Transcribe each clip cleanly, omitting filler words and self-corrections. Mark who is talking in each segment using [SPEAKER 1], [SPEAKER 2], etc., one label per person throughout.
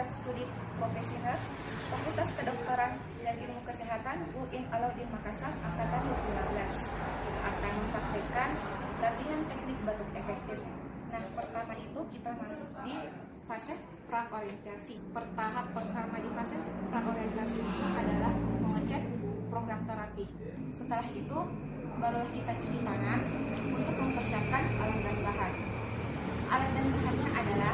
[SPEAKER 1] Studi Profesional, Fakultas Kedokteran dan Ilmu Kesehatan UIN Alauddin Makassar angkatan 2015 akan mempraktikkan latihan teknik batuk efektif. Nah, pertama itu kita masuk di fase praorientasi. Tahap pertama di fase praorientasi itu adalah mengecek program terapi. Setelah itu barulah kita cuci tangan untuk mempersiapkan alat dan bahan. Alat dan bahannya adalah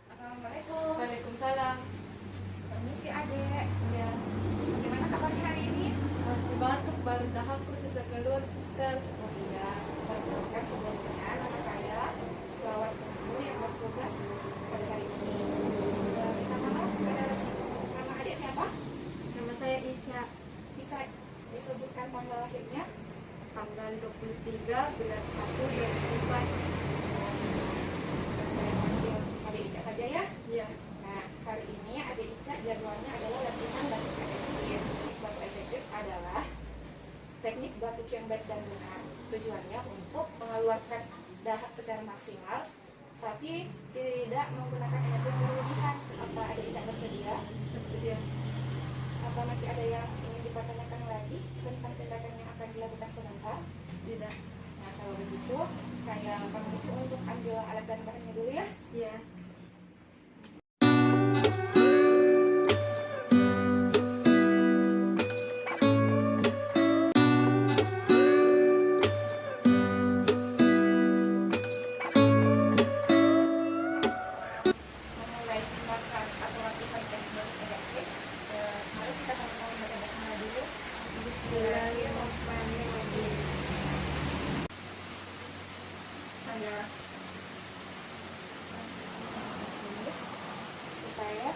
[SPEAKER 1] Assalamualaikum.
[SPEAKER 2] Waalaikumsalam.
[SPEAKER 1] Permisi adek.
[SPEAKER 2] Ya,
[SPEAKER 1] Bagaimana kabarnya hari ini?
[SPEAKER 2] masih batuk, baru tahap proses keluar suster.
[SPEAKER 1] Oh iya, perkenalkan sebelumnya nama saya perawat guru yang bertugas pada hari ini. Minta maaf pada nama adik siapa?
[SPEAKER 2] Nama saya Ica,
[SPEAKER 1] Bisa disebutkan tanggal lahirnya?
[SPEAKER 2] tanggal 23 bulan 1 2004.
[SPEAKER 1] Saya panggil adik Ica saja ya.
[SPEAKER 2] Ya,
[SPEAKER 1] Nah, hari ini adik Ica jadwalnya adalah latihan batuk efektif. Batuk efektif adalah teknik batuk yang baik dan benar. Tujuannya untuk mengeluarkan dahak secara maksimal, tapi tidak menggunakan energi berlebihan. Apa adik Ica bersedia?
[SPEAKER 2] bersedia.
[SPEAKER 1] Apa masih ada yang ingin dipertanyakan lagi tentang tindakan yang akan dilakukan sebentar?
[SPEAKER 2] Tidak.
[SPEAKER 1] Nah, kalau begitu saya permisi untuk ambil alat dan bahannya dulu ya.
[SPEAKER 2] Ya.
[SPEAKER 1] Memulai tindakan atau latihan teknik batuk efektif, mari kita sama-sama baca basmalah dulu.
[SPEAKER 2] Bismillahirrahmanirrahim.
[SPEAKER 1] Saya supaya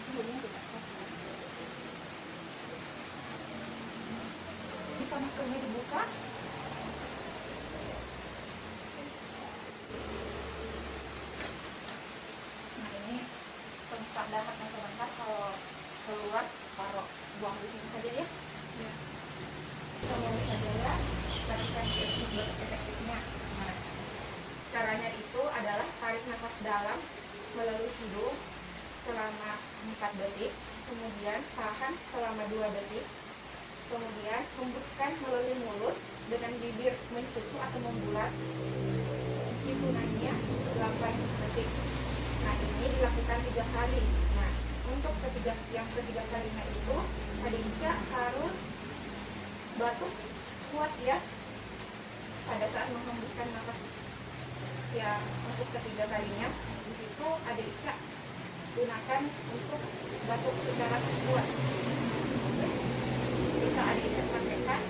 [SPEAKER 1] hidungnya tidak kosong. Bisa maskernya dibuka. Nah, ini tempat dahaknya sebentar, kalau keluar taruh buang di sini saja ya.
[SPEAKER 2] Ya.
[SPEAKER 1] Kita mulai saja ya, lakukan teknik batuk efektifnya. Nah, caranya itu adalah tarik nafas dalam melalui hidung selama 4 detik, kemudian tahan selama 2 detik, kemudian hembuskan melalui mulut dengan bibir mencucu atau membulat, hitungannya 8 detik. Nah, ini dilakukan 3 kali. Nah, untuk yang ketiga kalinya itu adik Ica harus batuk kuat ya pada saat menghembuskan nafas. Ya, untuk ketiga kalinya di situ adik Ica gunakan untuk batuk secara kuat. Bisa adik Ica praktekkan.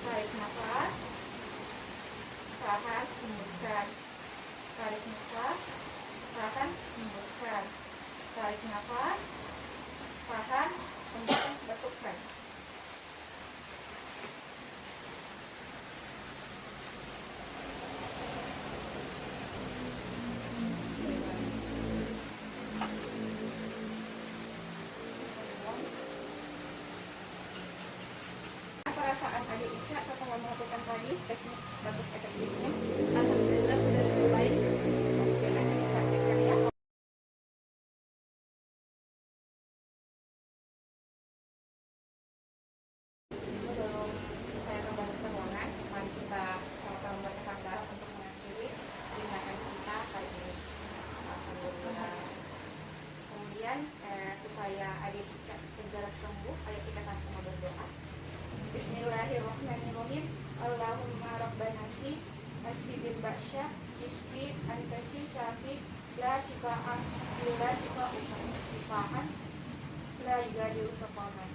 [SPEAKER 1] Tarik nafas, tahan, hembuskan. Tarik nafas, tahan, hembuskan. Tarik nafas, tahan, hembuskan, batukkan. Apa perasaan adik Ica setelah melakukan tadi teknik batuk efektifnya?
[SPEAKER 2] Alhamdulillah sudah lebih baik.
[SPEAKER 1] Oke, nanti dipraktikkan ya. Sebelum saya kembali ke ruangan, mari kita sama-sama membacakan doa untuk mengakhiri tindakan kita kali ini. Alhamdulillah. Kemudian supaya adik Ica segera sembuh, ayo kita sama-sama berdoa. Bismillahirrahmanirrahim. Allahumma rabbanasi ashibil ba'syah ishfi antashi syafi la shifa'an illa shifa'uka shifa'an la yugadiru saqaman.